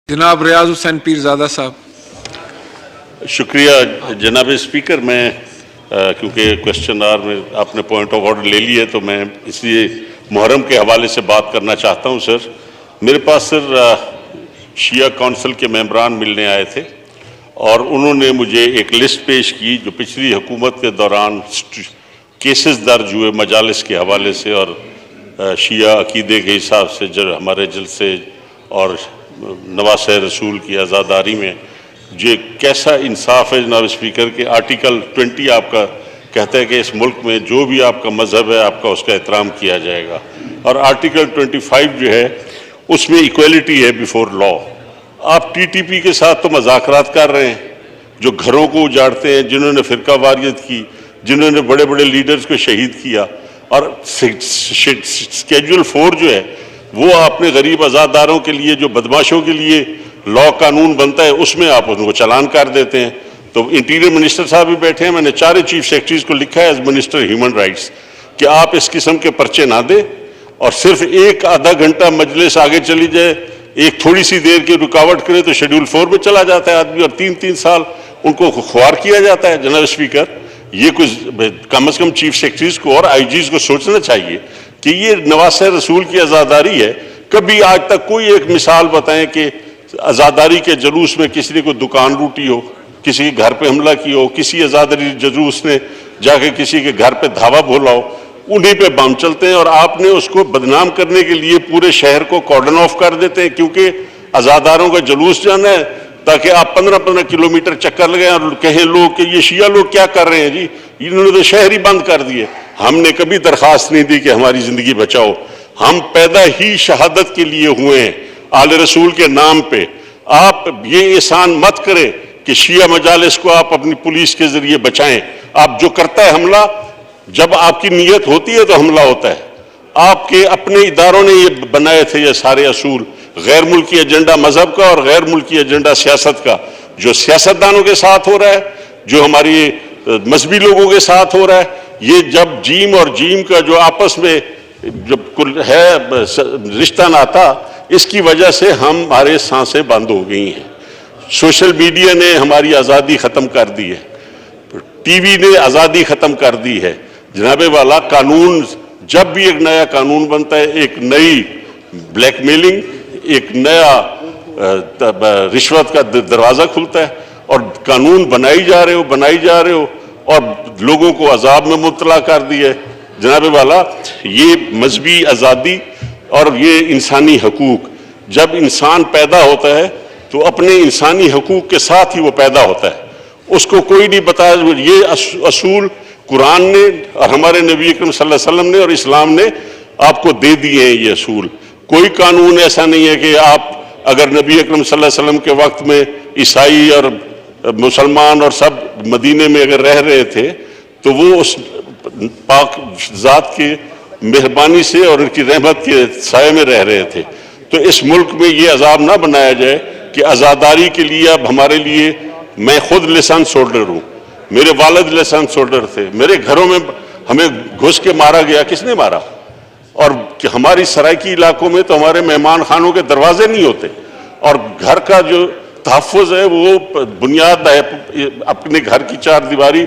جناب ریاض حسین پیرزادہ صاحب. شکریہ جناب اسپیکر. میں کیونکہ کوشچن آر میں آپ نے پوائنٹ آف آرڈر لے لی ہے تو میں اس لیے محرم کے حوالے سے بات کرنا چاہتا ہوں. سر میرے پاس شیعہ کونسل کے ممبران ملنے آئے تھے اور انہوں نے مجھے ایک لسٹ پیش کی جو پچھلی حکومت کے دوران کیسز درج ہوئے مجالس کے حوالے سے اور شیعہ عقیدے کے حساب سے جو ہمارے جلسے اور نواسہ رسول کی عزاداری میں یہ کیسا انصاف ہے جناب اسپیکر کہ آرٹیکل 20 آپ کا کہتا ہے کہ اس ملک میں جو بھی آپ کا مذہب ہے آپ کا اس کا احترام کیا جائے گا، اور آرٹیکل 25 جو ہے اس میں ایکویلٹی ہے بیفور لا. آپ ٹی ٹی پی کے ساتھ تو مذاکرات کر رہے ہیں جو گھروں کو اجاڑتے ہیں، جنہوں نے فرقہ واریت کی، جنہوں نے بڑے بڑے لیڈرز کو شہید کیا، اور اسکیجول 4 جو ہے وہ آپ نے غریب آزاداروں کے لیے جو بدماشوں کے لیے لا قانون بنتا ہے اس میں آپ ان کو چلان کر دیتے ہیں. تو انٹیریئر منسٹر صاحب بھی بیٹھے ہیں، میں نے چارے چیف سیکرٹریز کو لکھا ہے ایز منسٹر ہیومن رائٹس کہ آپ اس قسم کے پرچے نہ دیں اور صرف ایک آدھا گھنٹہ مجلس آگے چلی جائے، ایک تھوڑی سی دیر کی رکاوٹ کرے تو شیڈول 4 میں چلا جاتا ہے آدمی، اور 3 سال ان کو خوار کیا جاتا ہے. جناب اسپیکر یہ کچھ کم از کم چیف سیکرٹریز کو اور آئی جیز کو سوچنا چاہیے کہ یہ نواسہ رسول کی عزاداری ہے. کبھی آج تک کوئی ایک مثال بتائیں کہ عزاداری کے جلوس میں کسی نے کوئی دکان لوٹی ہو، کسی کے گھر پہ حملہ کیا ہو، کسی عزاداری جلوس نے جا کے کسی کے گھر پہ دھاوا بولا ہو، انہیں پہ بم چلتے ہیں اور آپ نے اس کو بدنام کرنے کے لیے پورے شہر کو کارڈن آف کر دیتے ہیں کیونکہ عزاداروں کا جلوس جانا ہے تاکہ آپ 15 کلومیٹر چکر لگائیں اور کہیں لوگ کہ یہ شیعہ لوگ کیا کر رہے ہیں جی، انہوں نے تو شہر ہی بند کر دیے. ہم نے کبھی درخواست نہیں دی کہ ہماری زندگی بچاؤ، ہم پیدا ہی شہادت کے لیے ہوئے ہیں آل رسول کے نام پہ. آپ یہ احسان مت کریں کہ شیعہ مجالس کو آپ اپنی پولیس کے ذریعے بچائیں. آپ جو کرتا ہے حملہ، جب آپ کی نیت ہوتی ہے تو حملہ ہوتا ہے. آپ کے اپنے اداروں نے یہ بنائے تھے یہ سارے اصول، غیر ملکی ایجنڈا مذہب کا اور غیر ملکی ایجنڈا سیاست کا، جو سیاستدانوں کے ساتھ ہو رہا ہے، جو ہماری مذہبی لوگوں کے ساتھ ہو رہا ہے. یہ جب جیم اور جیم کا جو آپس میں جب ہے رشتہ ناتا، اس کی وجہ سے ہمارے سانسیں بند ہو گئی ہیں. سوشل میڈیا نے ہماری آزادی ختم کر دی ہے، ٹی وی نے آزادی ختم کر دی ہے. جناب والا قانون، جب بھی ایک نیا قانون بنتا ہے ایک نئی بلیک میلنگ، ایک نیا رشوت کا دروازہ کھلتا ہے اور قانون بنائی جا رہے ہو اور لوگوں کو عذاب میں مبتلا کر دیا ہے. جناب والا یہ مذہبی آزادی اور یہ انسانی حقوق، جب انسان پیدا ہوتا ہے تو اپنے انسانی حقوق کے ساتھ ہی وہ پیدا ہوتا ہے، اس کو کوئی نہیں بتایا. یہ اصول قرآن نے اور ہمارے نبی اکرم صلی اللہ علیہ وسلم نے اور اسلام نے آپ کو دے دیے ہیں. یہ اصول کوئی قانون ایسا نہیں ہے کہ آپ اگر نبی اکرم صلی اللہ علیہ وسلم کے وقت میں عیسائی اور مسلمان اور سب مدینے میں اگر رہ رہے تھے تو وہ اس پاک ذات کی مہربانی سے اور ان کی رحمت کے سائے میں رہ رہے تھے. تو اس ملک میں یہ عذاب نہ بنایا جائے کہ عزاداری کے لیے اب ہمارے لیے، میں خود لائسنس ہولڈر ہوں، میرے والد لائسنس ہولڈر تھے، میرے گھروں میں ہمیں گھس کے مارا گیا. کس نے مارا؟ اور ہماری سرائکی علاقوں میں تو ہمارے مہمان خانوں کے دروازے نہیں ہوتے، اور گھر کا جو تحفظ ہے وہ بنیاد ہے اپنے گھر کی 4 دیواری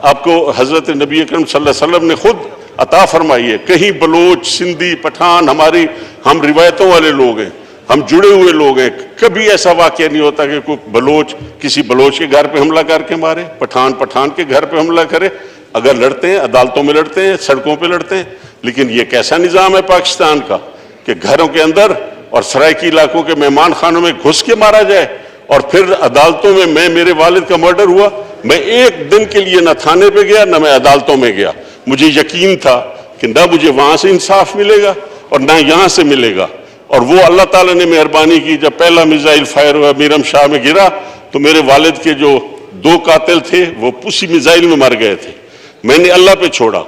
آپ کو حضرت نبی اکرم صلی اللہ علیہ وسلم نے خود عطا فرمائی ہے. کہیں بلوچ، سندھی، پٹھان، ہم روایتوں والے لوگ ہیں، ہم جڑے ہوئے لوگ ہیں. کبھی ایسا واقعہ نہیں ہوتا کہ کوئی بلوچ کسی بلوچ کے گھر پہ حملہ کر کے مارے، پٹھان کے گھر پہ حملہ کرے. اگر لڑتے ہیں عدالتوں میں لڑتے ہیں، سڑکوں پہ لڑتے ہیں. لیکن یہ کیسا نظام ہے پاکستان کا کہ گھروں کے اندر اور سرائکی علاقوں کے مہمان خانوں میں گھس کے مارا جائے، اور پھر عدالتوں میں میرے والد کا مرڈر ہوا، میں ایک دن کے لیے نہ تھانے پہ گیا نہ میں عدالتوں میں گیا. مجھے یقین تھا کہ نہ مجھے وہاں سے انصاف ملے گا اور نہ یہاں سے ملے گا. اور وہ اللہ تعالیٰ نے مہربانی کی، جب پہلا میزائل فائر ہوا میرم شاہ میں گرا تو میرے والد کے جو 2 قاتل تھے وہ اسی میزائل میں مر گئے تھے. میں نے اللہ پہ چھوڑا،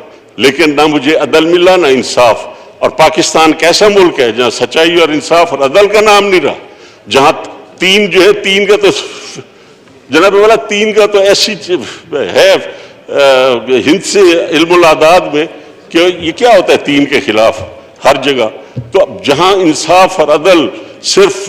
لیکن نہ مجھے عدل ملا نہ انصاف. اور پاکستان کیسا ملک ہے جہاں سچائی اور انصاف اور عدل کا نام نہیں رہا، جہاں 3 کا تو جناب والا 3 کا تو ایسی ہے ہند سے علم العداد میں کہ یہ کیا ہوتا ہے 3 کے خلاف ہر جگہ. تو جہاں انصاف اور عدل صرف